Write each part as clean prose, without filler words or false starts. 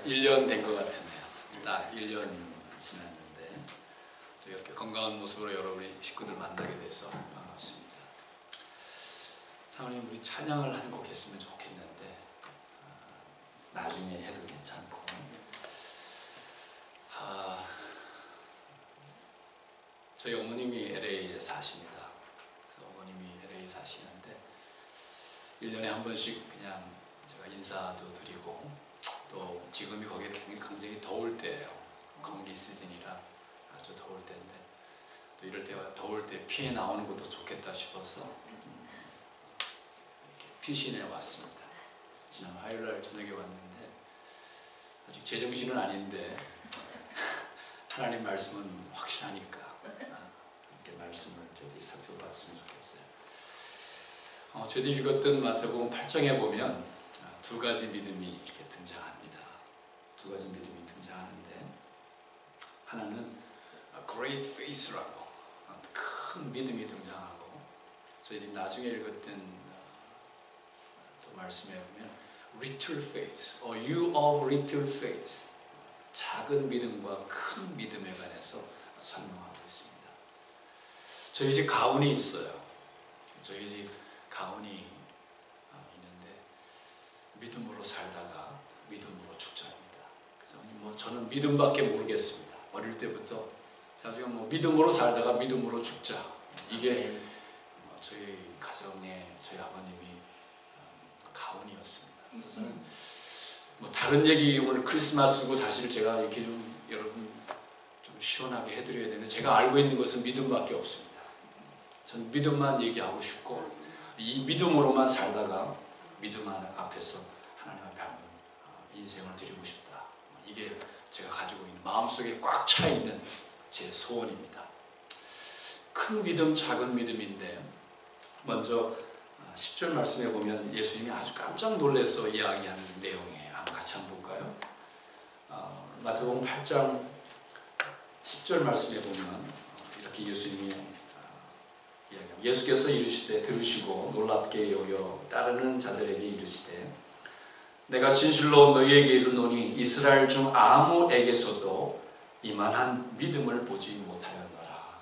1년 된 것 같으네요. 딱 1년 지났는데 또 이렇게 건강한 모습으로 여러분이 식구들 만나게 돼서 반갑습니다. 사모님, 우리 찬양을 한 곡 했으면 좋겠는데 나중에 해도 괜찮고, 저희 어머님이 LA에 사십니다. 그래서 어머님이 LA에 사시는데 1년에 한 번씩 그냥 제가 인사도 드리고, 또 지금이 거기에 굉장히 더울 때예요. 건기 시즌이라 아주 더울 때인데, 또 이럴 때 더울 때 피해 나오는 것도 좋겠다 싶어서 이렇게 피신해 왔습니다. 지난 화요일날 저녁에 왔는데 아직 제정신은 아닌데 하나님 말씀은 확실하니까 이렇게 말씀을 저희들이 살펴봤으면 좋겠어요. 저희들이 읽었던 마태복음 8장에 보면 두 가지 믿음이 이렇게 등장합니다. 두 가지 믿음이 등장하는데, 하나는 great faith라고 큰 믿음이 등장하고, 저희들이 나중에 읽었던 또 말씀에 보면 little faith, or you of little faith, 작은 믿음과 큰 믿음에 관해서 설명하고 있습니다. 저희 집 가훈이 있어요. 저희 집 가훈이 있는데 믿음으로 살다가 믿음으로 죽자입니다. 그래서 저는 믿음밖에 모르겠습니다. 어릴 때부터 나중에 믿음으로 살다가 믿음으로 죽자, 이게 저희 가정의 저희 아버님이 가훈이었습니다. 그래서 저는 다른 얘기, 오늘 크리스마스고 사실 제가 이렇게 좀 여러분 좀 시원하게 해드려야 되는데, 제가 알고 있는 것은 믿음밖에 없습니다. 전 믿음만 얘기하고 싶고, 이 믿음으로만 살다가 믿음 앞에서 하나님 앞에 한번 인생을 드리고 싶다. 이게 제가 가지고 있는, 마음속에 꽉 차 있는 제 소원입니다. 큰 믿음, 작은 믿음인데, 먼저 10절 말씀에 보면 예수님이 아주 깜짝 놀라서 이야기하는 내용이에요. 한번 같이 한번 볼까요? 마태복음 8장 10절 말씀에 보면 이렇게 예수님이 이야기합니다. 예수께서 이르시되 들으시고 놀랍게 여겨 따르는 자들에게 이르시되, 내가 진실로 너희에게 이르노니 이스라엘 중 아무에게서도 이만한 믿음을 보지 못하였노라.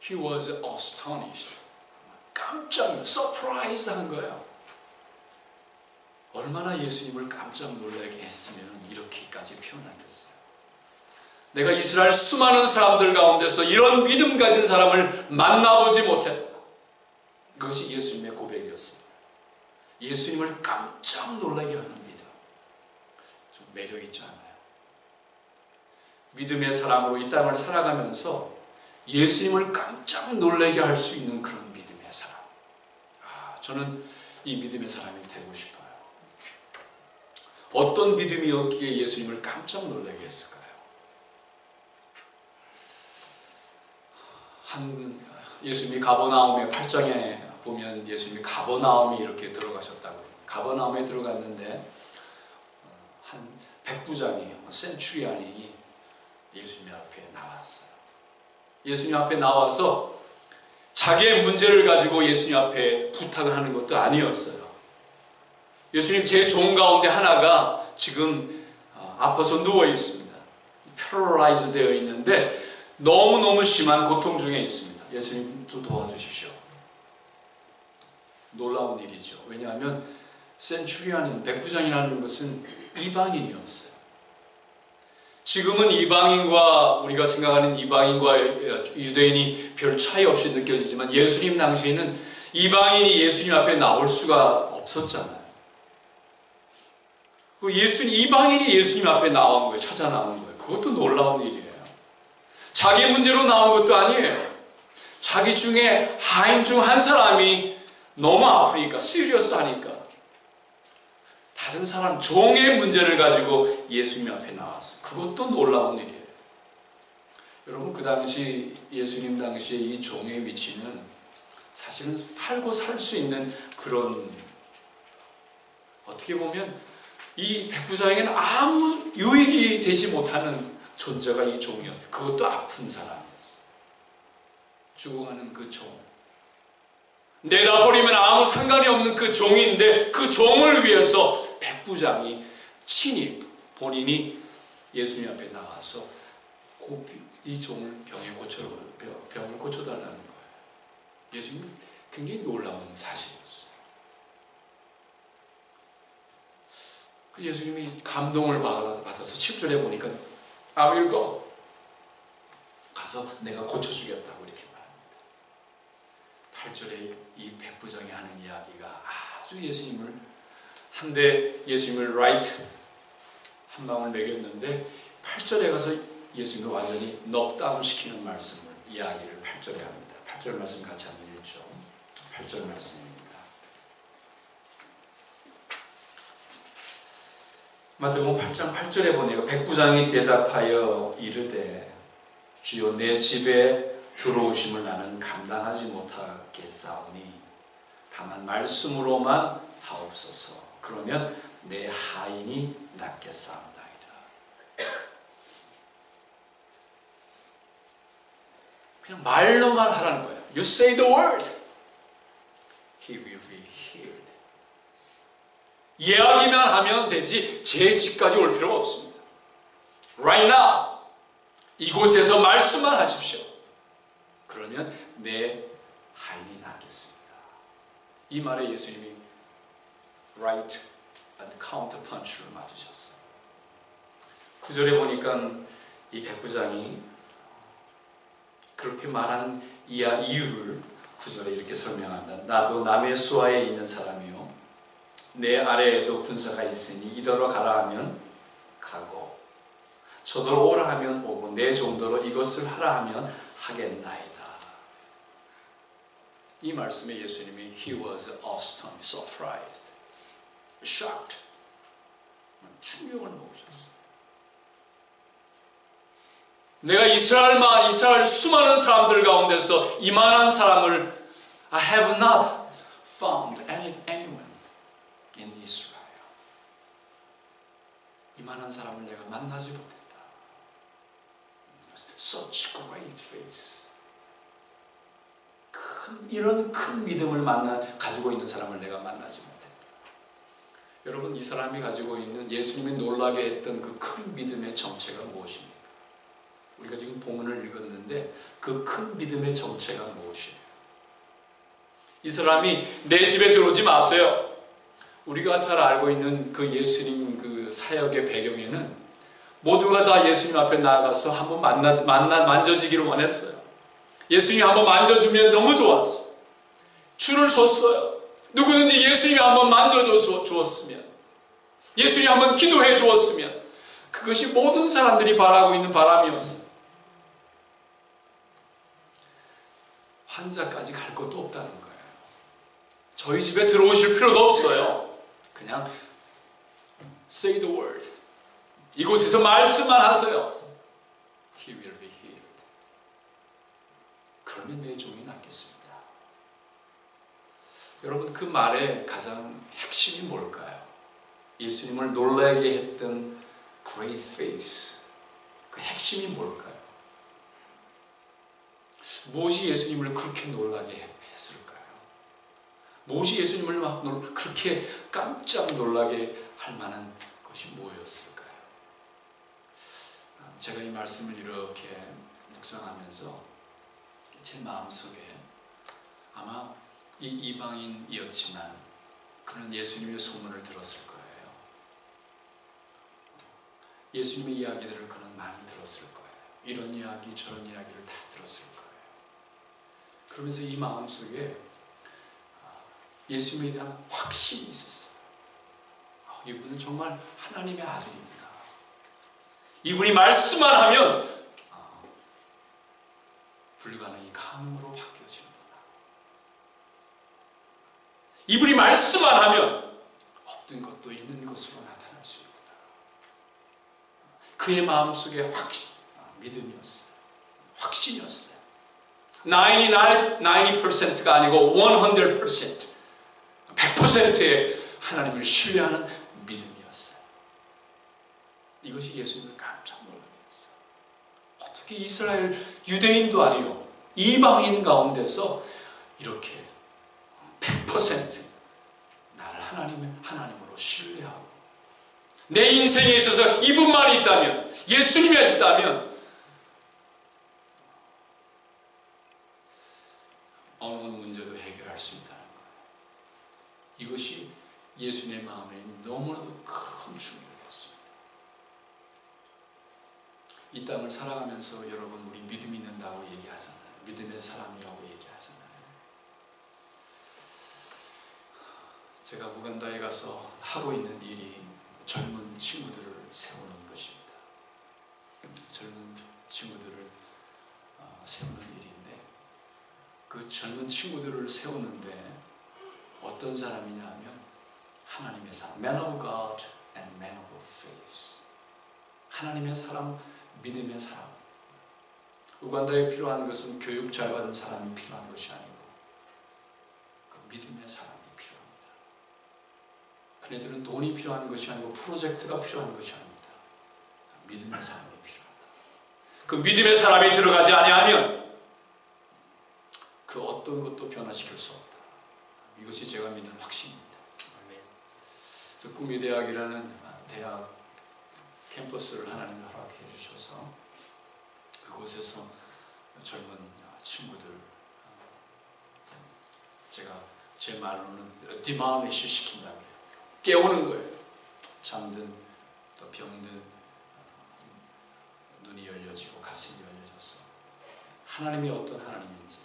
He was astonished. 깜짝 surprised 한 거예요. 얼마나 예수님을 깜짝 놀라게 했으면 이렇게까지 표현하겠어요. 내가 이스라엘 수많은 사람들 가운데서 이런 믿음 가진 사람을 만나보지 못했다. 그것이 예수님의 고백이었습니다. 예수님을 깜짝 놀라게 하는 믿음. 좀 매력 있지 않아요? 믿음의 사람으로 이 땅을 살아가면서 예수님을 깜짝 놀라게 할 수 있는 그런 믿음의 사람. 저는 이 믿음의 사람이 되고 싶어요. 어떤 믿음이었기에 예수님을 깜짝 놀라게 했을까요? 예수님이 가버나움의 8장에 보면 예수님이 가버나움이 이렇게 들어가셨다고. 가버나움에 들어갔는데 한 백부장이, 센츄리안이 예수님 앞에 나왔어요. 예수님 앞에 나와서 자기의 문제를 가지고 예수님 앞에 부탁을 하는 것도 아니었어요. 예수님, 제 종 가운데 하나가 지금 아파서 누워 있습니다. 패러라이즈 되어 있는데 너무너무 심한 고통 중에 있습니다. 예수님 좀 도와주십시오. 놀라운 일이죠. 왜냐하면 센츄리안인, 백부장이라는 것은 이방인이었어요. 지금은 이방인과, 우리가 생각하는 이방인과 유대인이 별 차이 없이 느껴지지만, 예수님 당시에는 이방인이 예수님 앞에 나올 수가 없었잖아요. 이방인이 예수님 앞에 나온 거예요. 찾아 나온 거예요. 그것도 놀라운 일이에요. 자기 문제로 나온 것도 아니에요. 자기 중에 하인 중 한 사람이 너무 아프니까, 시리어스하니까 다른 사람 종의 문제를 가지고 예수님 앞에 나왔어요. 그것도 놀라운 일이에요. 여러분, 그 당시 예수님 당시에 이 종의 위치는 사실은 팔고 살 수 있는 그런, 어떻게 보면 이 백부장에게는 아무 유익이 되지 못하는 존재가 이 종이었어요. 그것도 아픈 사람이었어요. 죽어가는 그 종, 내다버리면 아무 상관이 없는 그 종인데, 그 종을 위해서 백부장이 친히 본인이 예수님 앞에 나가서 이 종을 병을 고쳐달라는 거예요. 예수님 굉장히 놀라운 사실이었어요. 그 예수님이 감동을 받아서 7절에 보니까 I will go. 가서 내가 고쳐주겠다고 이렇게 말합니다. 8절에 이 백부장이 하는 이야기가 아주 예수님을 한데 예수님을 right 한 방울 먹였는데 8절에 가서 예수님을 완전히 넉다운 시키는 말씀을 이야기를 8절에 합니다. 8절 말씀 같이 한번 읽죠. 8절 말씀입니다. 마태복음 8장 8절에 보니까 백부장이 대답하여 이르되 주여 내 집에 들어오심을 나는 감당하지 못하겠사오니 다만 말씀으로만 하옵소서. 그러면 내 하인이 낫겠사옵나이다. 그냥 말로만 하라는 거예요. You say the word, he will be healed. 이야기만 하면 되지 제 집까지 올 필요가 없습니다. Right now 이곳에서 말씀만 하십시오. 그러면 내 하인이 낫겠습니다. 이 말에 예수님이 right and counter punch를 맞으셨어요. 9절에 보니까 이 백부장이 그렇게 말한 이유를 9절에 이렇게 설명합니다. 나도 남의 수하에 있는 사람이요 내 아래에도 군사가 있으니 이더러 가라 하면 가고 저더러 오라 하면 오고 내 정도로 이것을 하라 하면 하겠나이다. 이 말씀에 예수님이 He was astonished, surprised, shocked. 충격을 먹으셨어요. 내가 이스라엘 수많은 사람들 가운데서 이만한 사람을 I have not found anyone in Israel. 이만한 사람을 내가 만나지 못했다. Such great faith. 이런 큰 믿음을 가지고 있는 사람을 내가 만나지 못했다. 여러분, 이 사람이 가지고 있는 예수님이 놀라게 했던 그 큰 믿음의 정체가 무엇입니까? 우리가 지금 본문을 읽었는데 그 큰 믿음의 정체가 무엇이에요? 이 사람이 내 집에 들어오지 마세요. 우리가 잘 알고 있는 그 예수님 그 사역의 배경에는 모두가 다 예수님 앞에 나아가서 한번 만져지기를 원했어요. 예수님이 한번 만져주면 너무 좋았어. 줄을 섰어요. 누구든지 예수님이 한번 만져줘 주었으면, 예수님이 한번 기도해 주었으면, 그것이 모든 사람들이 바라고 있는 바람이었어요. 환자까지 갈 것도 없다는 거예요. 저희 집에 들어오실 필요도 없어요. 그냥 say the word. 이곳에서 말씀만 하세요. He will be healed. 그러면 내 종이 낫겠습니다. 여러분, 그 말의 가장 핵심이 뭘까요? 예수님을 놀라게 했던 great faith. 그 핵심이 뭘까요? 무엇이 예수님을 그렇게 놀라게 했을까요? 무엇이 예수님을 그렇게 깜짝 놀라게 할 만한 것이 뭐였을까요? 제가 이 말씀을 이렇게 묵상하면서 제 마음속에 아마 이 이방인이었지만 그는 예수님의 소문을 들었을 거예요. 예수님의 이야기들을 그는 많이 들었을 거예요. 이런 이야기 저런 이야기를 다 들었을 거예요. 그러면서 이 마음속에 예수님에 대한 확신이 있었어요. 이분은 정말 하나님의 아들입니다. 이분이 말씀만 하면 불가능이 가능으로 바뀌어지는구나. 이분이 말씀만 하면 없던 것도 있는 것으로 나타날 수 있구나. 그의 마음속에 믿음이었어요. 확신이었어요. 90%가 아니고 100%, 100%의 하나님을 신뢰하는 믿음이었어요. 이것이 예수님을 깜짝 놀라게 했어요. 어떻게 이스라엘 유대인도 아니요 이방인 가운데서 이렇게 100% 나를 하나님으로 신뢰하고 내 인생에 있어서 이분만이 있다면, 예수님이 있다면 어느 문제도 해결할 수 있다는 거예요. 이것이 예수님의 마음에 너무나도 큰 충격이었습니다. 이 땅을 살아가면서 여러분, 우리 믿음이 있는다고 얘기하잖아요. 믿음의 사람이라고 얘기하잖아요. 제가 우간다에 가서 하고 있는 일이 젊은 친구들을 세우는 것입니다. 젊은 친구들을 세우는 일인데, 그 젊은 친구들을 세우는데 어떤 사람이냐 하면 하나님의 사람, Man of God and Man of Faith. 하나님의 사람, 믿음의 사람. 우간다에 필요한 것은 교육 잘 받은 사람이 필요한 것이 아니고 그 믿음의 사람이 필요합니다. 그네들은 돈이 필요한 것이 아니고 프로젝트가 필요한 것이 아닙니다. 믿음의 사람이 필요하다. 그 믿음의 사람이 들어가지 아니하면 그 어떤 것도 변화시킬 수 없다. 이것이 제가 믿는 확신입니다. 그래서 꿈의 대학이라는 대학 캠퍼스를 하나님이 허락해 주셔서 그곳에서 젊은 친구들, 제가 제 말로는 디마리시 시킨다고 해요. 깨우는 거예요. 잠든, 또 병든 눈이 열려지고 가슴이 열려져서 하나님이 어떤 하나님인지,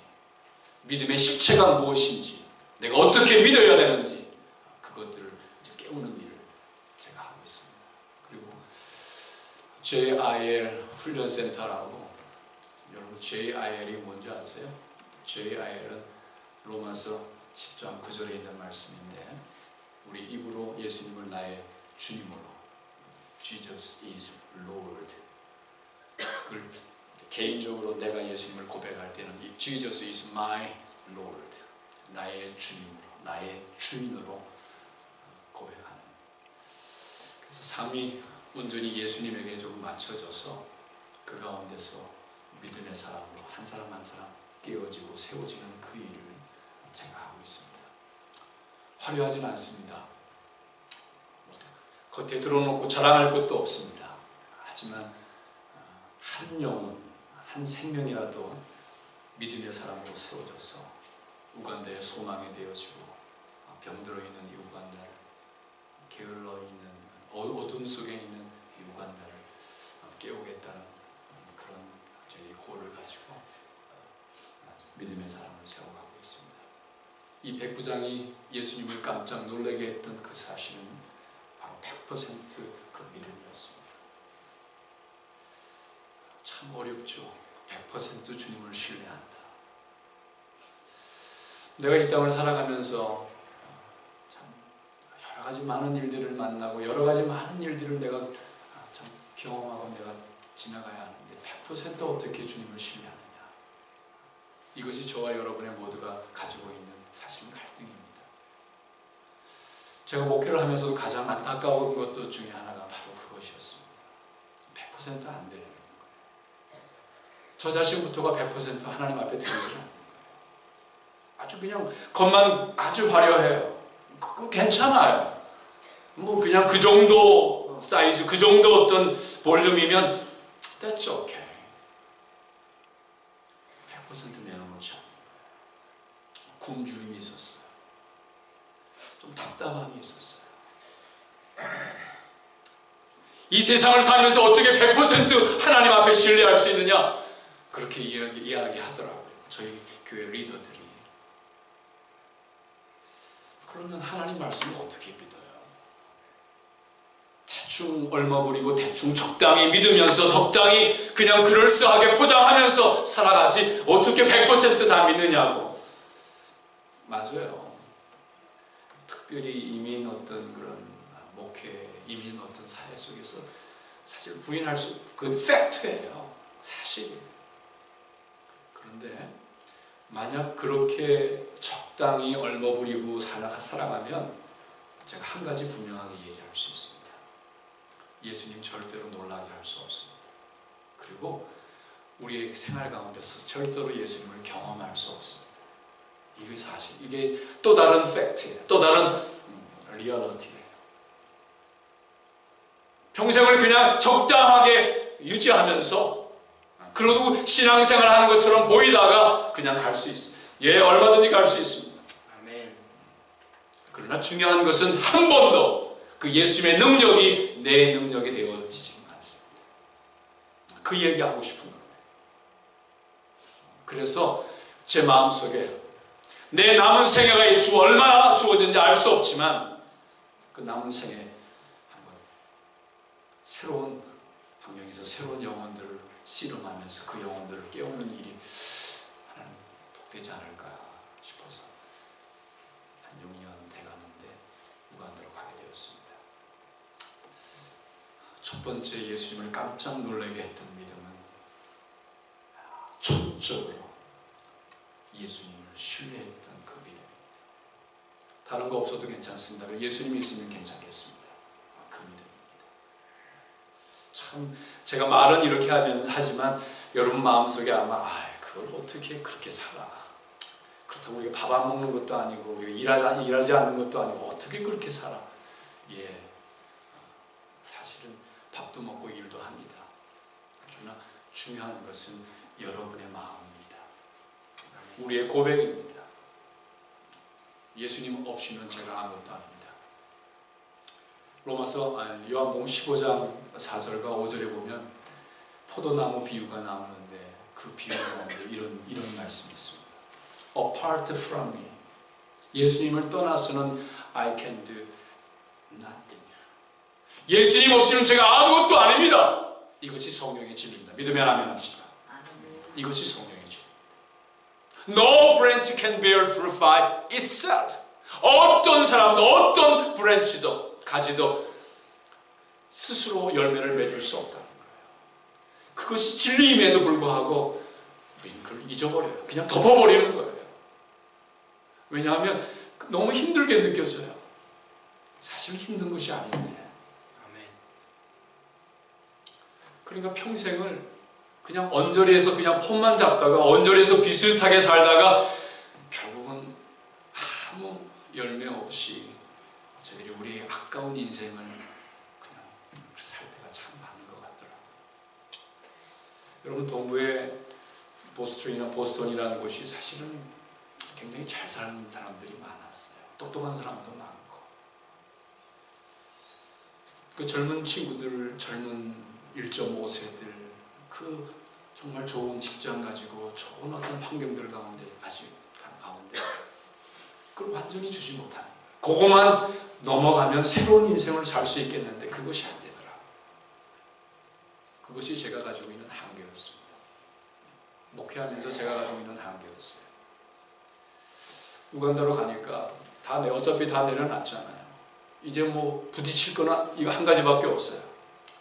믿음의 실체가 무엇인지, 내가 어떻게 믿어야 되는지, 그것들을 이제 깨우는 일을 제가 하고 있습니다. 그리고 JIL 훈련센터라고, 여러분 JIL이 뭔지 아세요? JIL은 로마서 10장 9절에 있는 말씀인데, 우리 입으로 예수님을 나의 주님으로, Jesus is Lord, 그걸 개인적으로 내가 예수님을 고백할 때는 Jesus is my Lord, 나의 주님으로, 나의 주인으로 고백하는. 그래서 삶이 온전히 예수님에게 좀 맞춰져서 그 가운데서 믿음의 사람으로 한 사람 한 사람 깨어지고 세워지는 그 일을 제가 하고 있습니다. 화려하진 않습니다. 겉에 드러놓고 자랑할 것도 없습니다. 하지만 한 영혼, 한 생명이라도 믿음의 사람으로 세워져서 우간다의 소망이 되어지고, 병들어 있는 이 우간다를, 게을러 있는 어둠 속에 있는 이 우간다를 깨우겠다는 그런 저희 고를 가지고 믿음의 사람을 세워가고 있습니다. 이 백부장이 예수님을 깜짝 놀라게 했던 그 사실은 바로 100% 그 믿음이었습니다. 참 어렵죠. 100% 주님을 신뢰한다. 내가 이 땅을 살아가면서 참 여러 가지 많은 일들을 만나고 여러 가지 많은 일들을 내가 참 경험하고 내가 지나가야 하는데 100% 어떻게 주님을 신뢰하느냐. 이것이 저와 여러분의 모두가 가지고 있는 사실은 갈등입니다. 제가 목회를 하면서도 가장 안타까운 것도 중에 하나가 바로 그것이었습니다. 100% 안 되는 거예요. 저 자신부터가 100% 하나님 앞에 드리지 않는 거예요. 아주 그냥 겉만 아주 화려해요. 그거 괜찮아요. 뭐 그냥 그 정도 사이즈, 그 정도 어떤 볼륨이면 that's okay. 100% 내려놓지 않는 거예요. 굶주림이 있었어요. 좀 답답함이 있었어요. 이 세상을 살면서 어떻게 100% 하나님 앞에 신뢰할 수 있느냐? 그렇게 이야기하더라고요. 저희 교회 리더들이. 그러면 하나님 말씀을 어떻게 믿어요? 대충 얼마 부리고 대충 적당히 믿으면서 적당히 그냥 그럴싸하게 포장하면서 살아가지 어떻게 100% 다 믿느냐고. 맞아요. 특별히 이민 어떤 그런 목회, 이민 어떤 사회 속에서 사실 부인할 수, 그 팩트예요. 사실. 그런데 만약 그렇게 적당히 얼버무리고 살아가면 제가 한 가지 분명하게 얘기할 수 있습니다. 예수님 절대로 놀라게 할 수 없습니다. 그리고 우리의 생활 가운데서 절대로 예수님을 경험할 수 없습니다. 이게 사실, 이게 또 다른 팩트예요. 또 다른 리얼리티예요. 평생을 그냥 적당하게 유지하면서 그러고 신앙생활 하는 것처럼 보이다가 그냥 갈 수 있어요. 예, 얼마든지 갈 수 있습니다. 아멘. 그러나 중요한 것은 한 번도 그 예수님의 능력이 내 능력이 되어지지 않습니다. 그 얘기하고 싶은 거예요. 그래서 제 마음속에 내 남은 생애가 얼마나 주어졌는지 알 수 없지만 그 남은 생에 한번 새로운 환경에서 새로운 영혼들을 씨름하면서 그 영혼들을 깨우는 일이 하나님 되지 않을까 싶어서 한 6년 돼가는데 우간다로 가게 되었습니다. 첫 번째 예수님을 깜짝 놀라게 했던 믿음은 전적으로 예수님을 신뢰했던 그 믿음입니다. 다른 거 없어도 괜찮습니다. 예수님이 있으면 괜찮겠습니다. 그 믿음입니다. 참 제가 말은 이렇게 하지만 여러분 마음속에 아마 그걸 어떻게 그렇게 살아? 그렇다고 우리가 밥 안 먹는 것도 아니고 우리가 일하지 않는 것도 아니고 어떻게 그렇게 살아? 예, 사실은 밥도 먹고 일도 합니다. 그러나 중요한 것은 여러분의 마음입니다. 우리의 고백입니다. 예수님 없이는 제가 아무것도 아닙니다. 요한복음 15장 4절과 5절에 보면 포도나무 비유가 나오는데 그 비유 가운데 이런 말씀이 있습니다. Apart from me, 예수님을 떠나서는 I can do nothing. 예수님 없이는 제가 아무것도 아닙니다. 이것이 성령의 진리입니다. 믿으면 아멘 합시다. 이것이 성령의 진리. No branch can bear fruit by itself. 어떤 사람도 어떤 브랜치도 가지도 스스로 열매를 맺을 수 없다는 거예요. 그것이 진리임에도 불구하고 우리는 그걸 잊어버려요. 그냥 덮어버리는 거예요. 왜냐하면 너무 힘들게 느껴져요. 사실 힘든 것이 아닌데. 아멘. 그러니까 평생을 그냥 언저리에서 그냥 폰만 잡다가 언저리에서 비슷하게 살다가 결국은 아무 열매 없이 저희들이 우리의 아까운 인생을 그냥 살 때가 참 많은 것 같더라고요. 여러분 동부의 보스턴이라는 곳이 사실은 굉장히 잘 사는 사람들이 많았어요. 똑똑한 사람도 많고 그 젊은 친구들, 젊은 1.5세들 그 정말 좋은 직장 가지고 좋은 어떤 환경들 가운데 그걸 완전히 주지 못하는 거예요. 그것만 넘어가면 새로운 인생을 살 수 있겠는데 그것이 안 되더라고요. 그것이 제가 가지고 있는 한계였습니다. 목회하면서 제가 가지고 있는 한계였어요. 우간다로 가니까 어차피 다 내려놨잖아요. 이제 뭐 부딪힐 거나 이거 한 가지밖에 없어요.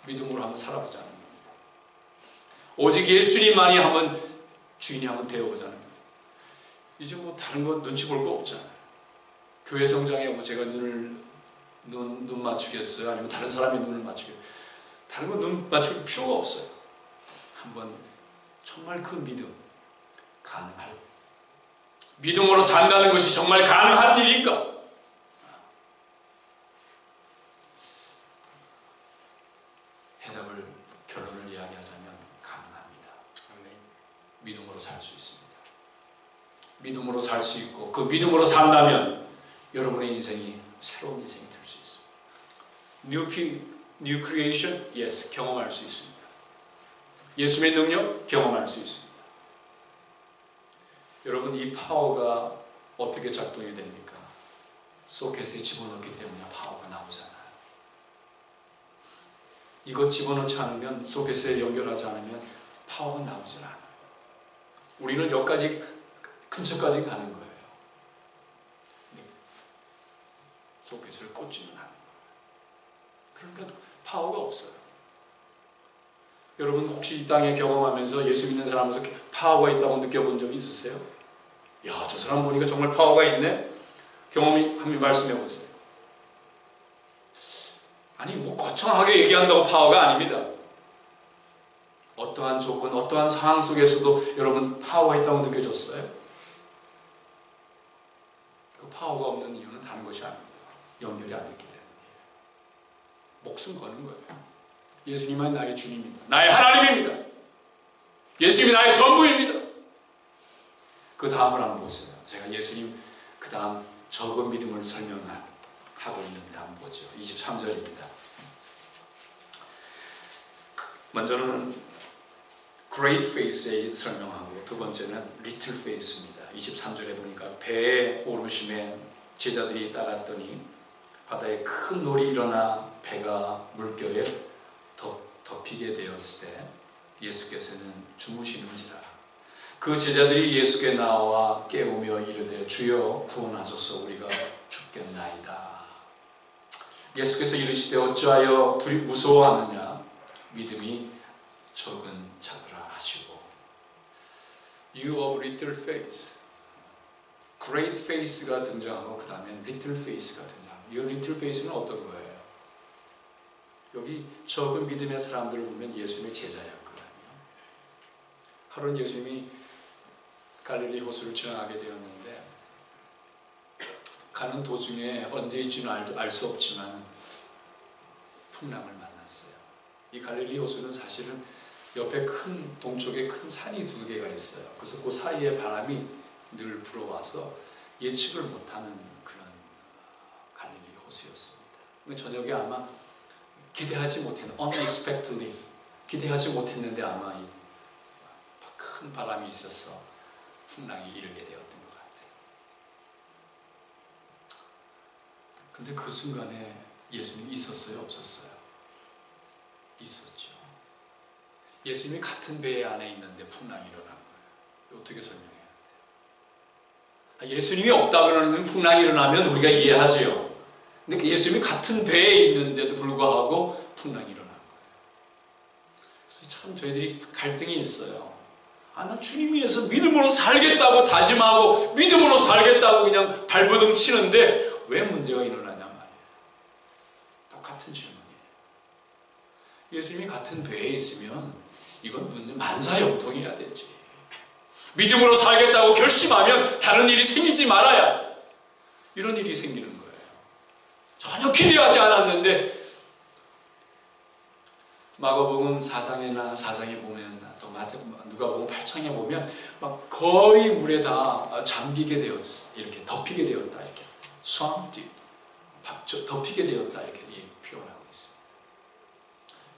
믿음으로 한번 살아보자는 겁니다. 오직 예수님만이 한번 주인이 한번 되어보자는 겁니다. 이제 뭐 다른 거 눈치 볼 거 없잖아요. 교회 성장에 뭐 제가 눈 맞추겠어요? 아니면 다른 사람이 눈을 맞추겠어요? 다른 거 눈 맞출 필요가 없어요. 한번 정말 그 믿음 가능할까? 믿음으로 산다는 것이 정말 가능한 일인가? 결론을 이야기하자면 가능합니다. 믿음으로 살 수 있습니다. 믿음으로 살 수 있고 그 믿음으로 산다면 여러분의 인생이 새로운 인생이 될 수 있습니다. New creation? Yes, 경험할 수 있습니다. 예수의 능력 경험할 수 있습니다. 여러분 이 파워가 어떻게 작동이 됩니까? 소켓에 집어넣기 때문에 파워가 나오잖아요. 이것 집어넣지 않으면 소켓에 연결하지 않으면 파워가 나오질 않아요. 우리는 여기까지 근처까지 가는 거예요. 소켓을 꽂지는 않는 거예요. 그러니까 파워가 없어요. 여러분 혹시 이 땅에 경험하면서 예수 믿는 사람에서 파워가 있다고 느껴본 적 있으세요? 야, 저 사람 보니까 정말 파워가 있네? 경험이 한번 말씀해 보세요. 아니 뭐 거창하게 얘기한다고 파워가 아닙니다. 어떠한 조건, 어떠한 상황 속에서도 여러분 파워가 있다고 느껴졌어요? 그 파워가 없는 이유는 다른 것이 아닙니다. 연결이 안 됐기 때문이에요. 목숨 거는 거예요. 예수님은 나의 주님입니다. 나의 하나님입니다. 예수님이 나의 전부입니다. 그 다음을 한번 보세요. 제가 예수님 그 다음 적은 믿음을 설명하고 있는데 한번 보죠. 23절입니다. 먼저는 great faith에 설명하고 두 번째는 little faith입니다. 23절에 보니까 배에 오르심에 제자들이 따랐더니 바다에 큰 놀이 일어나 배가 물결에 덮이게 되었을 때 예수께서는 주무시는지라. 그 제자들이 예수께 나와 깨우며 이르되 주여 구원하소서 우리가 죽겠나이다. 예수께서 이르시되 어찌하여 둘이 무서워하느냐 믿음이 적은 자들아 하시고 You of little faith, great faith가 등장하고 그 다음에 little faith가 등장합니다. 이 little faith는 어떤 거예요? 여기 적은 믿음의 사람들을 보면 예수님의 제자였거든요. 하루는 예수님이 갈릴리 호수를 지나가게 되었는데 가는 도중에 언제 있지는 알 수 없지만 풍랑을 만났어요. 이 갈릴리 호수는 사실은 옆에 큰 동쪽에 큰 산이 두 개가 있어요. 그래서 그 사이에 바람이 늘 불어와서 예측을 못하는 그런 갈릴리 호수였습니다. 저녁에 아마 기대하지 못했는데 unexpectedly 기대하지 못했는데 아마 큰 바람이 있어서 풍랑이 일게 되었던 것 같아요. 근데 그 순간에 예수님이 있었어요? 없었어요? 있었죠. 예수님이 같은 배 안에 있는데 풍랑이 일어난 거예요. 어떻게 설명해야 돼요? 예수님이 없다 그러는 풍랑이 일어나면 우리가 이해하죠. 근데 예수님이 같은 배에 있는데도 불구하고 풍랑이 일어난 거예요. 그래서 참 저희들이 갈등이 있어요. 나 주님 위해서 믿음으로 살겠다고 다짐하고 믿음으로 살겠다고 그냥 발버둥 치는데 왜 문제가 일어나냐 말이에요. 똑같은 질문이에요. 예수님이 같은 배에 있으면 이건 문제 만사형통해야 되지. 믿음으로 살겠다고 결심하면 다른 일이 생기지 말아야지. 이런 일이 생기는 거예요. 전혀 기대하지 않았는데 마가복음 4장이나 4장에 보면 또 누가복음 8장에 보면 막 거의 물에 다 잠기게 되었어. 이렇게 덮이게 되었다. 이렇게 swamped, 덮이게 되었다. 이렇게 표현하고 있어요.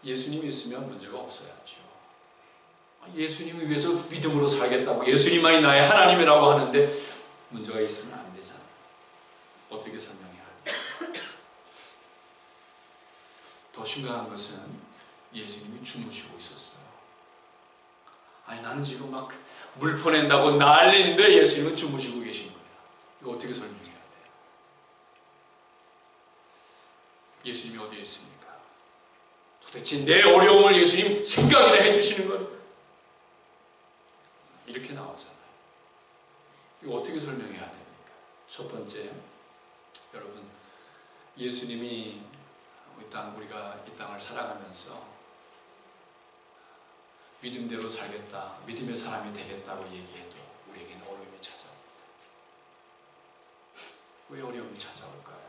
예수님이 있으면 문제가 없어야죠. 예수님을 위해서 믿음으로 살겠다고 예수님만이 나의 하나님이라고 하는데 문제가 있으면 안 되잖아요. 어떻게 설명해야 돼요? 더 심각한 것은 예수님이 주무시고 있었어요. 나는 지금 막 물 퍼낸다고 난리인데 예수님은 주무시고 계신 거예요. 이거 어떻게 설명해야 돼요? 예수님이 어디에 있습니까? 도대체 내 어려움을 예수님 생각이나 해주시는 거예요? 이렇게 나오잖아요. 이거 어떻게 설명해야 됩니까? 첫 번째, 여러분, 예수님이 우리가 이 땅을 살아가면서 믿음대로 살겠다, 믿음의 사람이 되겠다고 얘기해도 우리에게는 어려움이 찾아옵니다. 왜 어려움이 찾아올까요?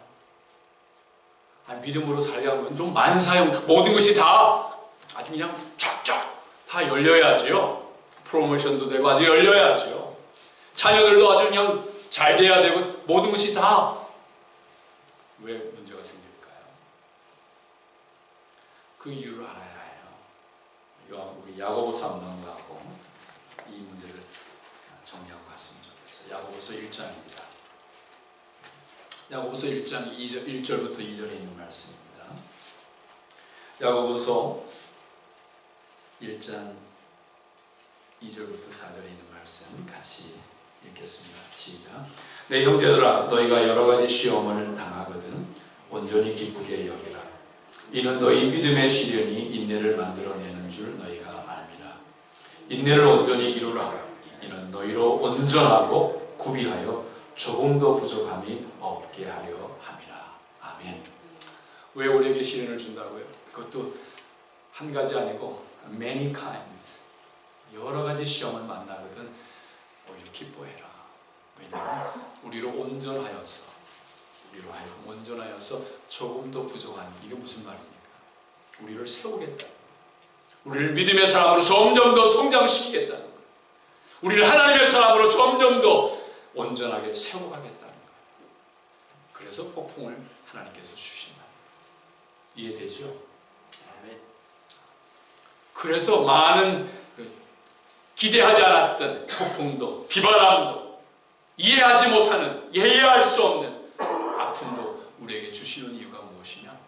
믿음으로 살려면 좀 만사형 모든 것이 다 아주 그냥 쫙쫙 다 열려야지요. 프로모션도 되고 아주 열려야죠. 자녀들도 아주 그냥 잘 돼야 되고 모든 것이 다 왜 문제가 생길까요? 그 이유를 알아야 해요. 이거 우리 야고보서 한번 넘어가고 이 문제를 정리하고 갔으면 좋겠어요. 야고보서 1장입니다. 야고보서 1장 1절부터 2절에 있는 말씀입니다. 야고보서 1장 2절부터 4절에 있는 말씀 같이 읽겠습니다. 시작. 내 형제들아 너희가 여러 가지 시험을 당하거든 온전히 기쁘게 여기라. 이는 너희 믿음의 시련이 인내를 만들어내는 줄 너희가 알미라. 인내를 온전히 이루라. 이는 너희로 온전하고 구비하여 조금도 부족함이 없게 하려 함이라. 아멘. 왜 우리에게 시련을 준다고요? 그것도 한 가지 아니고 many kinds. 여러 가지 시험을 만나거든 오히려 기뻐해라. 왜냐하면 우리로 온전하여서 조금 더 부족한 이게 무슨 말입니까? 우리를 세우겠다. 우리를 믿음의 사람으로 점점 더 성장시키겠다는 거예요. 우리를 하나님의 사람으로 점점 더 온전하게 세워가겠다는 거예요. 그래서 폭풍을 하나님께서 주신다. 이해되죠? 아멘. 그래서 많은 기대하지 않았던 폭풍도 비바람도 이해하지 못하는 이해할 수 없는 아픔도 우리에게 주시는 이유가 무엇이냐?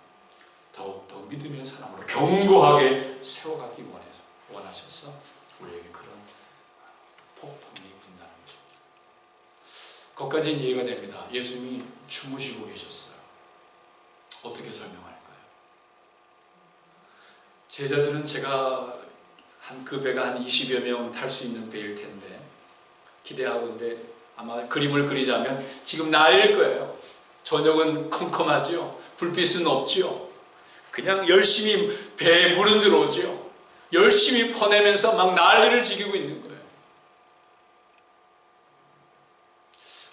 더욱더 믿음의 사람으로 견고하게 세워가기 원하셔서 우리에게 그런 폭풍이 군다는 것입니다. 거기까지는 이해가 됩니다. 예수님이 주무시고 계셨어요. 어떻게 설명할까요? 제자들은 제가 그 배가 한 20여 명 탈 수 있는 배일 텐데 기대하고인데 아마 그림을 그리자면 지금 날일 거예요. 저녁은 컴컴하죠. 불빛은 없죠. 그냥 열심히 배에 물은 들어오죠. 열심히 퍼내면서 막 난리를 지기고 있는 거예요.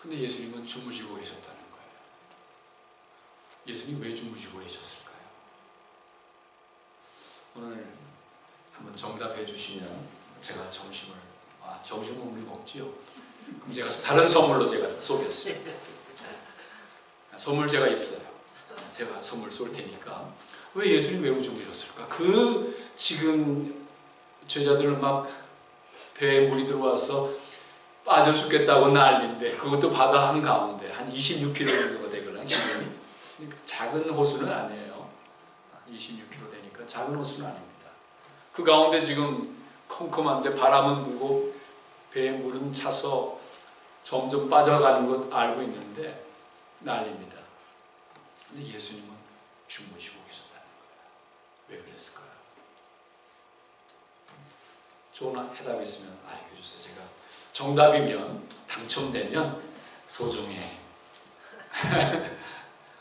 근데 예수님은 주무시고 계셨다는 거예요. 예수님 왜 주무시고 계셨을까요? 오늘 한번 정답해 주시면 제가 점심은 우리 먹지요. 그럼 제가 다른 선물로 제가 쏘겠어요. 선물 제가 있어요. 제가 선물 쏠 테니까. 왜 예수님 왜 주무셨을까? 지금 제자들은 막 배에 물이 들어와서 빠져 죽겠다고 난리인데 그것도 바다 한가운데 한 26km 정도가 되거든요. 지금이. 작은 호수는 아니에요. 26km 되니까 작은 호수는 아닙니다. 그 가운데 지금 컴컴한데 바람은 불고 배에 물은 차서 점점 빠져가는 것 알고 있는데 난리입니다. 근데 예수님은 주무시고 계셨다는 거예요. 왜 그랬을까요? 좋은 해답이 있으면 알려주세요. 제가 정답이면 당첨되면 소정해.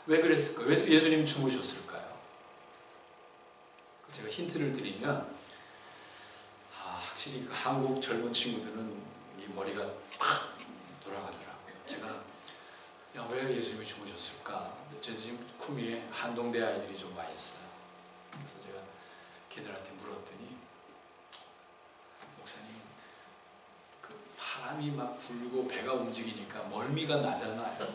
왜 그랬을까요? 왜 예수님 주무셨을까요? 제가 힌트를 드리면 확실히 한국 젊은 친구들은 이 머리가 팍 돌아가더라고요. 제가 왜 예수님이 주무셨을까? 제 지금 구미에 한동대 아이들이 좀 많이 있어요. 그래서 제가 걔들한테 물었더니 목사님 그 바람이 막 불고 배가 움직이니까 멀미가 나잖아요.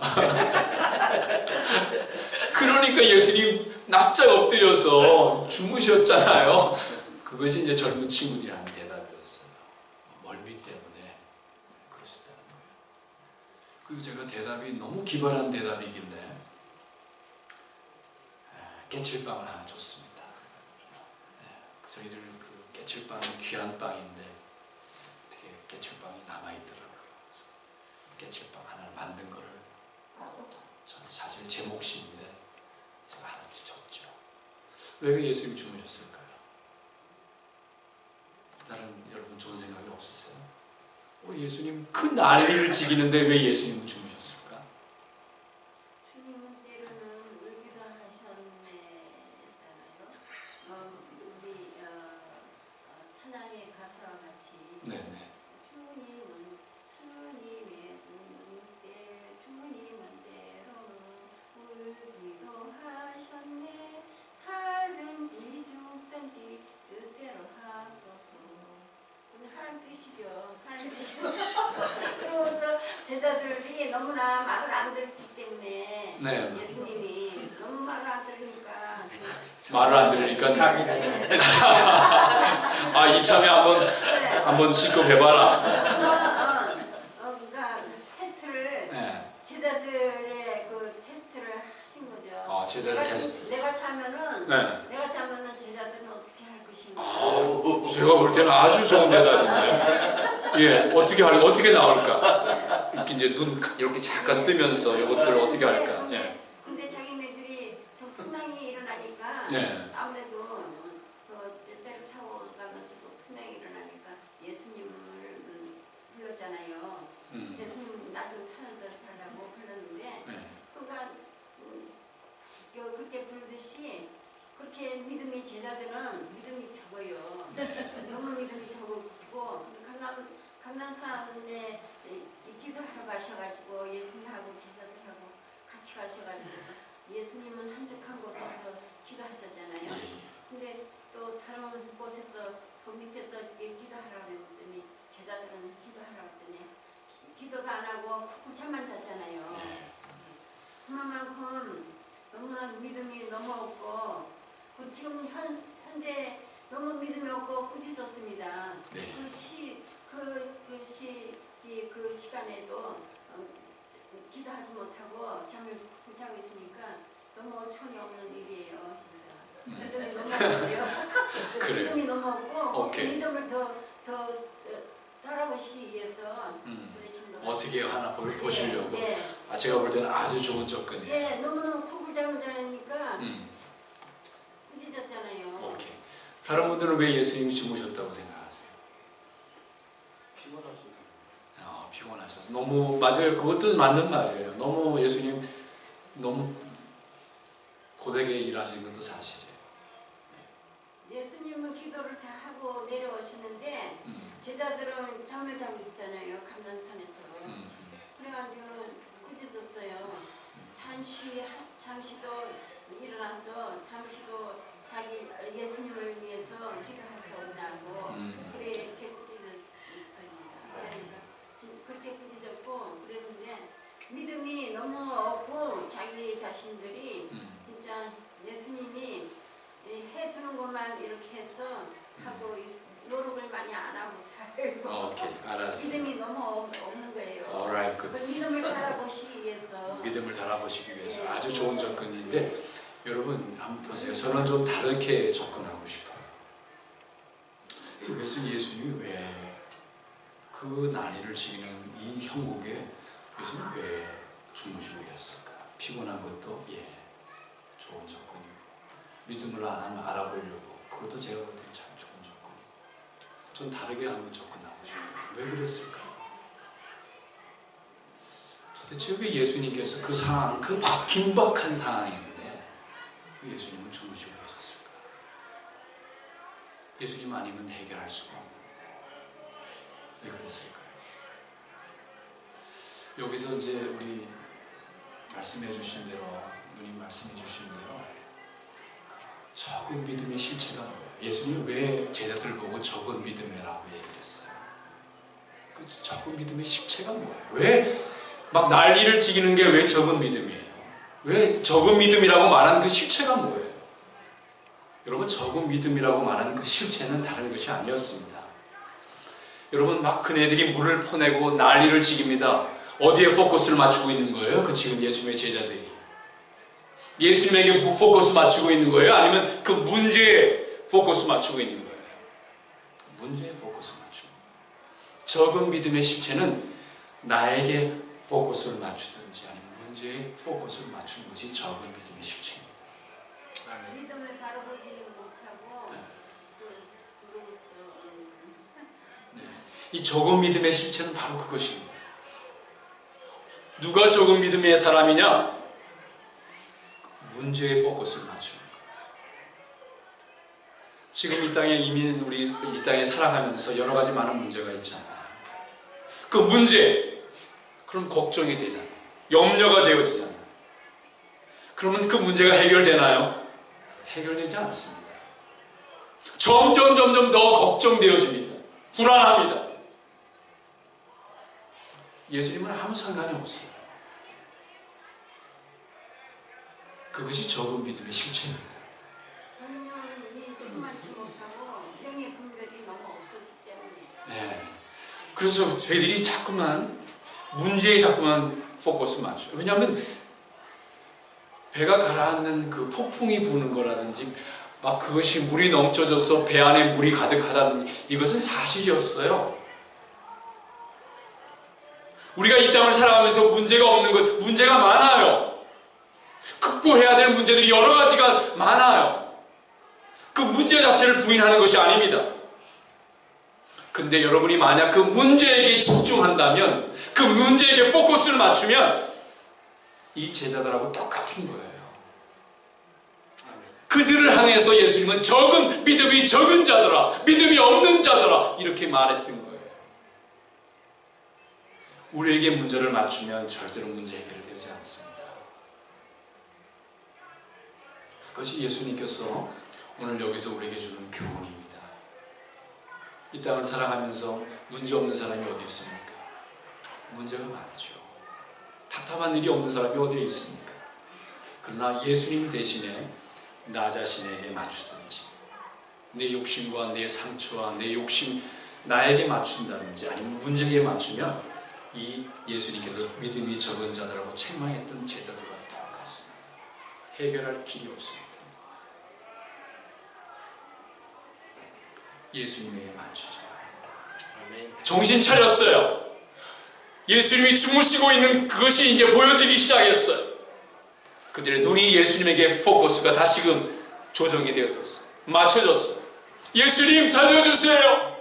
그러니까 예수님 납작 엎드려서 주무셨잖아요. 그것이 이제 젊은 친구들이 한 대답이었어요. 멀미 때문에 그러셨다는 거예요. 그리고 제가 대답이 너무 기발한 대답이길래 깨칠빵을 하나 줬습니다. 저희들 그 깨칠빵은 귀한 빵인데 되게 깨칠빵이 남아있더라고요. 그래서 깨칠빵 하나 만든 거를 저는 사실 제 몫인데 제가 하나씩 줬죠. 왜 예수님이 주무셨을까요? 다른 여러분 좋은 생각이 없으세요? 예수님 그 난리를 지기는데 왜 예수님은 주무셨을까? 주님은 때로는 울기도 하셨네잖아요. 우리 찬양의 가사와 같이 네네. 주님은 때로는 울기도 하셨네. 살든지 죽든지 뜻대로 하소서. 하는 뜻이죠. 하는 뜻이죠. 그래서 제자들이 너무나 말을 안 듣기 때문에 네. 예수님이 너무 말을 안 들으니까 말을 안 들으니까 자기가 찾아. 이참에 한번 직급해봐라. 그러니까 테스트를 네. 제자들의 그 테스트를 하신 거죠. 제자들 테스트. 내가 차면은 네. 내가 차면은 제자들은 어떻게 할 것인가. 제가 볼 때는 아주 좋은 대답인데, 어떻게 나올까? 이렇게 이제 눈 이렇게 잠깐 뜨면서 이것들을 어떻게 할까? 근데 자기네들이 저 풍랑이 일어나니까 네. 아무래도 때를 타고 가면서 또 풍랑이 일어나니까 예수님을 불렀잖아요. 예수님 나 좀 찾아달라고 불렀는데, 그러니까 그렇게 부르듯이 그렇게 믿음이 제자들은 믿음이 적어요. 너무 믿음이 적고 감난산에 기도하러 가셔가지고 예수님하고 제자들하고 같이 가셔가지고 예수님은 한적한 곳에서 기도하셨잖아요. 근데 또 다른 곳에서 그 밑에서 기도하라고 했더니 제자들은 기도하라고 했더니 기도도 안 하고 쿵짝만 잤잖아요. 그만큼 너무나 믿음이 너무 없고 지금 현재 너무 믿음이 없고 꾸짖었습니다. 네. 그 시간에도 기도하지 못하고 잠을 푹 자고 있으니까 너무 어처구니 없는 일이에요, 진짜. 믿음이 너무 없어요. 그래요. 믿음이 너무 없고 그 오케이. 믿음을 더 따라보시기 위해서 그러신 것 같아요. 어떻게 하나 보시려고. 네. 제가 볼 때는 아주 좋은 접근이에요. 네, 너무너무 푹을 자고 자니까 음. 꾸짖었잖아요. 오케이. 다른 분들은 왜 예수님이 주무셨다고 생각하세요? 피곤하시죠. 피곤하셔서. 너무 맞아요. 그것도 맞는 말이에요. 너무 예수님 너무 고되게 일하시는 것도 사실이에요. 예수님은 기도를 다 하고 내려오셨는데 제자들은 잠을 자고 있었잖아요. 감난산에서. 그래가지고 꾸짖었어요. 잠시도 일어나서 잠시도 자기 예수님을 위해서 기도할 수 없다고 그렇게 꾸짖었습니다. 그러니까 그렇게 꾸짖었고 그랬는데 믿음이 너무 없고 자기 자신들이 진짜 예수님이 해주는 것만 이렇게 해서 하고 노력을 많이 안 하고 살고 오케이, 알았어. 믿음이 너무 없는 거예요. Alright, 그 good. 믿음을 달아보시기 위해서 믿음을 달아보시기 위해서 아주 좋은 접근인데 여러분 한번 보세요. 저는 좀 다르게 접근하고 싶어요. 예수님이 왜 그 난리를 지기는 이 형국에 예수님 왜 주무시고 계셨을까? 피곤한 것도 좋은 접근이고 믿음을 알아보려고 그것도 제가 볼 때는 참 좋은 접근이고 전 다르게 한번 접근하고 싶어요. 왜 그랬을까? 도대체 왜 예수님께서 그 상황, 그 긴박한 상황인데 왜 예수님은 주무시고 계셨을까? 예수님 아니면 해결할 수가 없는데 왜 그랬을까요? 여기서 이제 우리 말씀해 주신 대로 누님 말씀해 주신 대로 적은 믿음의 실체가 뭐예요? 예수님 왜 제자들 보고 적은 믿음이라고 얘기했어요? 그 적은 믿음의 실체가 뭐예요? 왜 막 난리를 지기는 게 왜 적은 믿음이에요? 왜 적은 믿음이라고 말하는 그 실체가 뭐예요? 여러분 적은 믿음이라고 말하는 그 실체는 다른 것이 아니었습니다. 여러분 막 그네들이 물을 퍼내고 난리를 지깁니다. 어디에 포커스를 맞추고 있는 거예요? 그 지금 예수님의 제자들이 예수님에게 포커스 맞추고 있는 거예요? 아니면 그 문제에 포커스 맞추고 있는 거예요? 문제에 포커스 맞추고. 적은 믿음의 실체는 나에게 포커스를 맞추든지 아니면 문제에 포커스를 맞추는 것이 적은 믿음의 실체입니다. 믿음을 바라보지를 못하고 이 적은 믿음의 실체는 바로 그것입니다. 누가 적은 믿음의 사람이냐? 문제에 포커스를 맞추는 거예요. 지금 이 땅에 우리 이 땅에 살아가면서 여러 가지 많은 문제가 있잖아요. 그 문제 그럼 걱정이 되잖아요. 염려가 되어지잖아요. 그러면 그 문제가 해결되나요? 해결되지 않습니다. 점점 더 걱정되어집니다. 불안합니다. 예수님은 아무 상관이 없어요. 그것이 적은 믿음의 실체입니다. 성령이 충만치 못하고 영의 분별이 너무 없었기 때문에 네. 그래서 저희들이 문제에 자꾸만 포커스 맞춰요. 왜냐하면 배가 가라앉는 그 폭풍이 부는 거라든지 막 그것이 물이 넘쳐져서 배 안에 물이 가득하다든지 이것은 사실이었어요. 우리가 이 땅을 살아가면서 문제가 없는 것, 문제가 많아요. 극복해야 될 문제들이 여러 가지가 많아요. 그 문제 자체를 부인하는 것이 아닙니다. 근데 여러분이 만약 그 문제에게 집중한다면, 그 문제에게 포커스를 맞추면 이 제자들하고 똑같은 거예요. 그들을 향해서 예수님은 믿음이 적은 자들아, 믿음이 없는 자들아 이렇게 말했던 거예요. 우리에게 문제를 맞추면 절대로 문제 해결이 되지 않습니다. 그것이 예수님께서 오늘 여기서 우리에게 주는 교훈입니다. 이 땅을 살아가면서 문제 없는 사람이 어디 있습니까? 문제가 많죠. 답답한 일이 없는 사람이 어디에 있습니까? 그러나 예수님 대신에 나 자신에게 맞추든지 내 욕심과 내 상처와 내 욕심 나에게 맞춘다든지 아니면 문제에 맞추면 이 예수님께서 믿음이 적은 자들하고 책망했던 제자들과 똑같습니다. 해결할 길이 없습니다. 예수님에게 맞추죠. 아멘. 정신 차렸어요. 예수님이 주무시고 있는 그것이 이제 보여지기 시작했어요. 그들의 눈이 예수님에게 포커스가 다시금 조정이 되어졌어요. 맞춰졌어요. 예수님 살려주세요.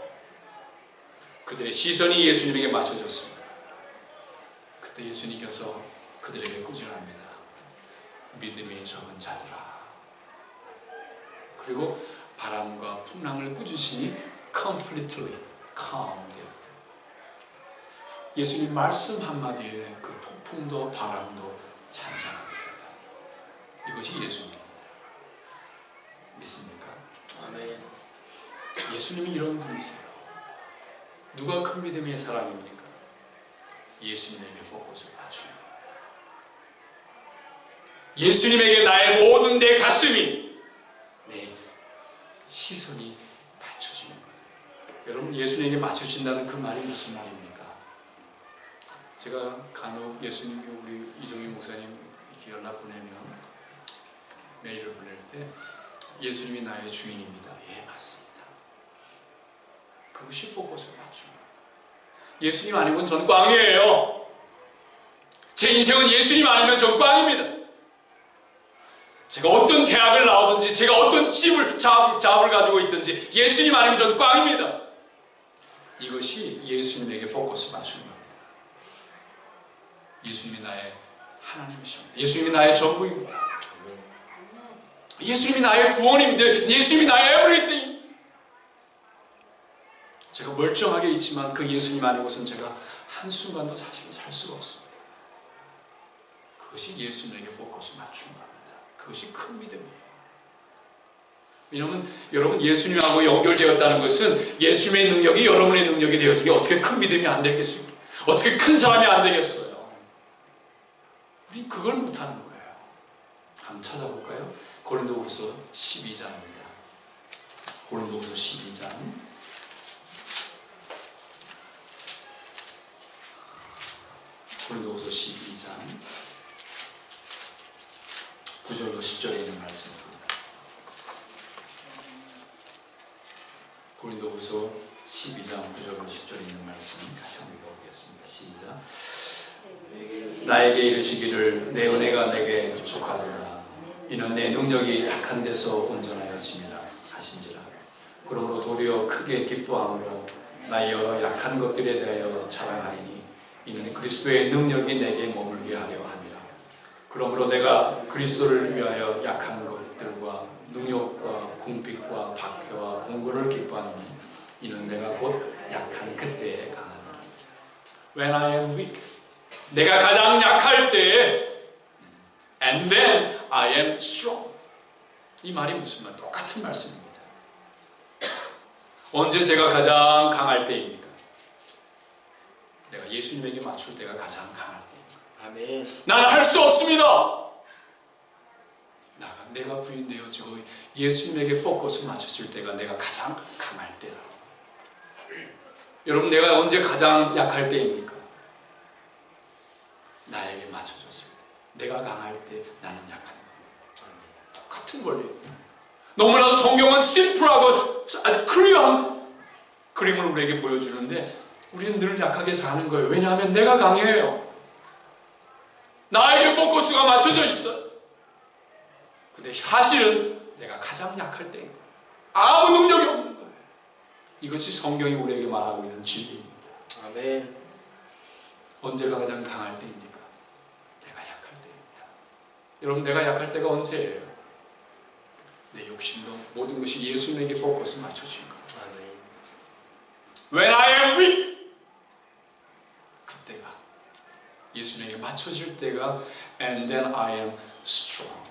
그들의 시선이 예수님에게 맞춰졌습니다. 그때 예수님께서 그들에게 꾸준합니다. 믿음이 적은 자들아. 그리고 바람과 풍랑을 꾸짖으시니 completely calm 되었다. 예수님 말씀 한마디에 그 폭풍도 바람도 잔잔합니다. 이것이 예수님입니다. 믿습니까? 아멘. 예수님이 이런 분이세요. 누가 큰 믿음의 사람입니까? 예수님에게 포커스를 맞추는 거예요. 예수님에게 나의 모든 내 가슴이 내 시선이 맞춰지는 거예요. 여러분 예수님에게 맞춰진다는 그 말이 무슨 말입니까? 제가 간혹 예수님이 우리 이종희 목사님 이렇게 연락 보내면 메일을 보낼 때 예수님이 나의 주인입니다. 예, 맞습니다. 그것이 포커스를 맞추는 거예요. 예수님 아니면 전 꽝이에요. 제 인생은 예수님 아니면 전 꽝입니다. 제가 어떤 대학을 나오든지 제가 어떤 잡을 가지고 있든지 예수님 아니면 전 꽝입니다. 이것이 예수님에게 포커스 맞추는 겁니다. 예수님이 나의 하나님이십니다. 예수님이 나의 전부입니다. 예수님이 나의 구원입니다. 예수님이 나의 에브리띵. 제가 멀쩡하게 있지만 그 예수님 아니고서는 제가 한순간도 사실은 살 수가 없습니다. 그것이 예수님에게 포커스 맞춘 겁니다. 그것이 큰 믿음이에요. 왜냐하면 여러분 예수님하고 연결되었다는 것은 예수님의 능력이 여러분의 능력이 되어서 어떻게 큰 믿음이 안 되겠습니까? 어떻게 큰 사람이 안 되겠어요? 우린 그걸 못하는 거예요. 한번 찾아볼까요? 고린도후서 12장입니다. 고린도후서 12장 고린도후서 12장 9절로 10절에 있는 말씀입니다. 고린도후서 12장 9절로 10절에 있는 말씀 다시 한번 읽어보겠습니다. 시작. 나에게 이르시기를 내 은혜가 내게 부족하도다. 이는 내 능력이 약한 데서 온전하여짐이라 하신지라. 그러므로 도리어 크게 기뻐함으로 나의 여러 약한 것들에 대하여 자랑하리니 이는 그리스도의 능력이 내게 머물게 하려 함이라. 그러므로 내가 그리스도를 위하여 약한 것들과 능욕과 궁핍과 박해와 공고를 기뻐하노니 이는 내가 곧 약한 그때에 강하노라. When I am weak, 내가 가장 약할 때에 and then I am strong. 이 말이 무슨 말? 똑같은 말씀입니다. 언제 제가 가장 강할 때입니까? 내가 예수님에게 맞출 때가 가장 강할 때입니다. 아멘. 나는 할 수 없습니다. 내가 부인되어지고 예수님에게 포커스 맞춰질 때가 내가 가장 강할 때다. 여러분 내가 언제 가장 약할 때입니까? 나에게 맞춰졌을 때. 내가 강할 때 나는 약한 겁니다. 똑같은 원리입니다. 너무나도 성경은 심플하고 아주 클리어한 그림을 우리에게 보여주는데 우리는 늘 약하게 사는 거예요. 왜냐하면 내가 강해요. 나에게 포커스가 맞춰져 있어요. 근데 사실은 내가 가장 약할 때인 거예요. 아무 능력이 없는 거예요. 이것이 성경이 우리에게 말하고 있는 진리입니다. 아멘. 언제가 가장 강할 때입니까? 내가 약할 때입니다. 여러분 내가 약할 때가 언제예요? 내 욕심도 모든 것이 예수님에게 포커스 맞춰진 거예요. 아멘. When I am weak, 그때가 예수님에게 맞춰질 때가 and then I am strong.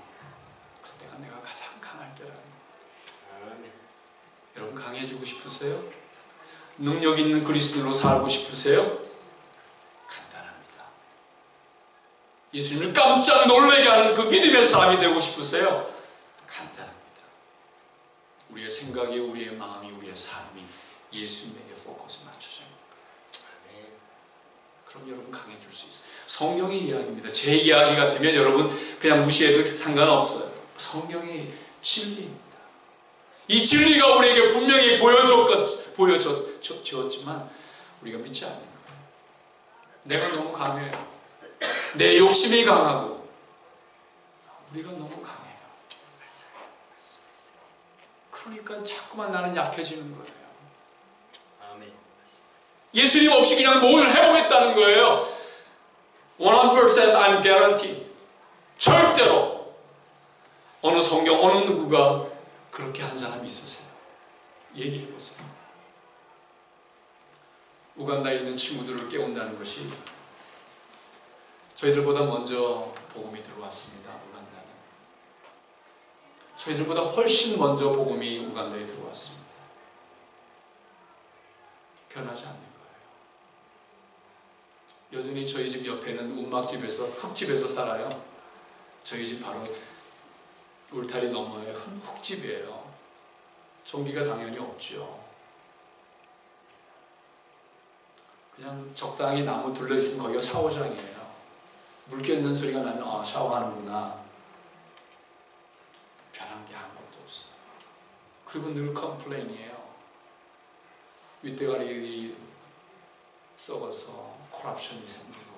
그때가 내가 가장 강할 때라는 거예요. 아멘. 여러분 강해지고 싶으세요? 능력 있는 그리스도인으로 살고 싶으세요? 간단합니다. 예수님을 깜짝 놀라게 하는 그 믿음의 사람이 되고 싶으세요? 간단합니다. 우리의 생각이, 우리의 마음이, 우리의 삶이 예수님에게 포커스 맞춰져요. 아멘. 그럼 여러분 강해질 수 있어요. 성경의 이야기입니다. 제 이야기 같으면 여러분 그냥 무시해도 상관없어요. 성경의 진리입니다. 이 진리가 우리에게 분명히 보여졌지만 우리가 믿지 않는 거예요. 내가 너무 강해요. 내 욕심이 강하고 우리가 너무 강해요. 그러니까 자꾸만 나는 약해지는 거예요. 아멘. 예수님 없이 그냥 뭘 해보겠다는 거예요. 100% I'm guaranteed. 절대로 어느 성경 어느 누구가 그렇게 한 사람이 있으세요? 얘기해보세요. 우간다에 있는 친구들을 깨운다는 것이 저희들보다 먼저 복음이 들어왔습니다. 우간다는 저희들보다 훨씬 먼저 복음이 우간다에 들어왔습니다. 변하지 않는 거예요. 여전히 저희 집 옆에는 운막집에서 흙집에서 살아요. 저희 집 바로 울타리 너머에 흙집이에요. 전기가 당연히 없죠. 그냥 적당히 나무 둘러있으면 거기가 샤워장이에요. 물 뀌는 소리가 나면 아 샤워하는구나. 변한 게 아무것도 없어요. 그리고 늘 컴플레인이에요. 윗대가리 썩어서 콜옵션이 생기고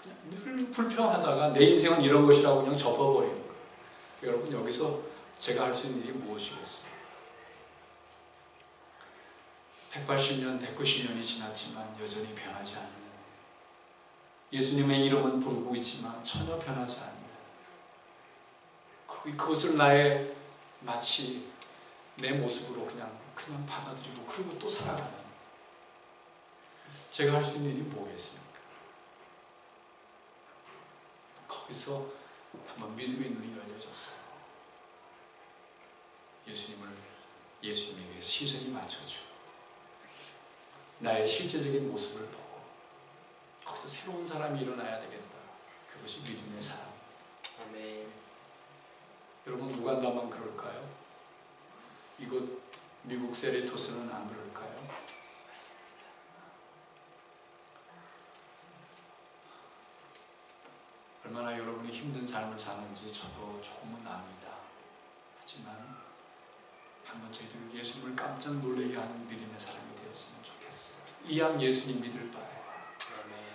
그냥 늘 불평하다가 내 인생은 이런 것이라고 그냥 접어버리는 거예요. 여러분 여기서 제가 할 수 있는 일이 무엇이겠어요? 180년, 190년이 지났지만 여전히 변하지 않는 예수님의 이름은 부르고 있지만 전혀 변하지 않는 그것을 나의 마치 내 모습으로 그냥 받아들이고 그리고 또 살아가는 제가 할 수 있는 일이 뭐겠습니까? 거기서 한번 믿음의 눈이 열려졌어요. 예수님에게 시선이 맞춰지고 나의 실제적인 모습을 보고 거기서 새로운 사람이 일어나야 되겠다. 그것이 믿음의 사람. 아멘. 여러분 우간다만 그럴까요? 이곳 미국 세리토스는 안 그럴까요? 얼마나 여러분이 힘든 삶을 사는지 저도 조금은 압니다. 하지만 한번 저희들 예수님을 깜짝 놀라게 하는 믿음의 사람이 되었으면 좋겠어요. 이왕 예수님 믿을 바에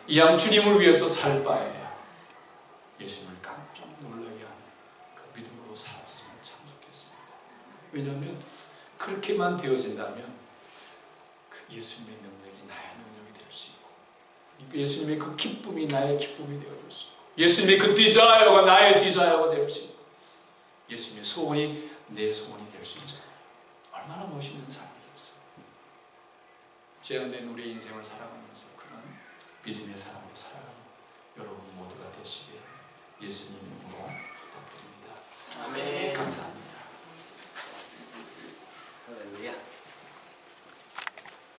이왕 주님을 위해서 살 바에 예수님을 깜짝 놀라게 하는 그 믿음으로 살았으면 참 좋겠습니다. 왜냐하면 그렇게만 되어진다면 그 예수님의 능력이 나의 능력이 될 수 있고 예수님의 그 기쁨이 나의 기쁨이 되어줄 수 있고 예수님의 그 디자이어가 나의 디자이어가 될 수 있고 예수님의 소원이 내 소원이 될 수 있잖아요. 얼마나 멋있는 삶이겠어요. 제한된 우리의 인생을 살아가면서 그런 믿음의 사람으로 살아가는 여러분 모두가 되시길 예수님 이름으로 부탁드립니다. 아멘. 감사합니다.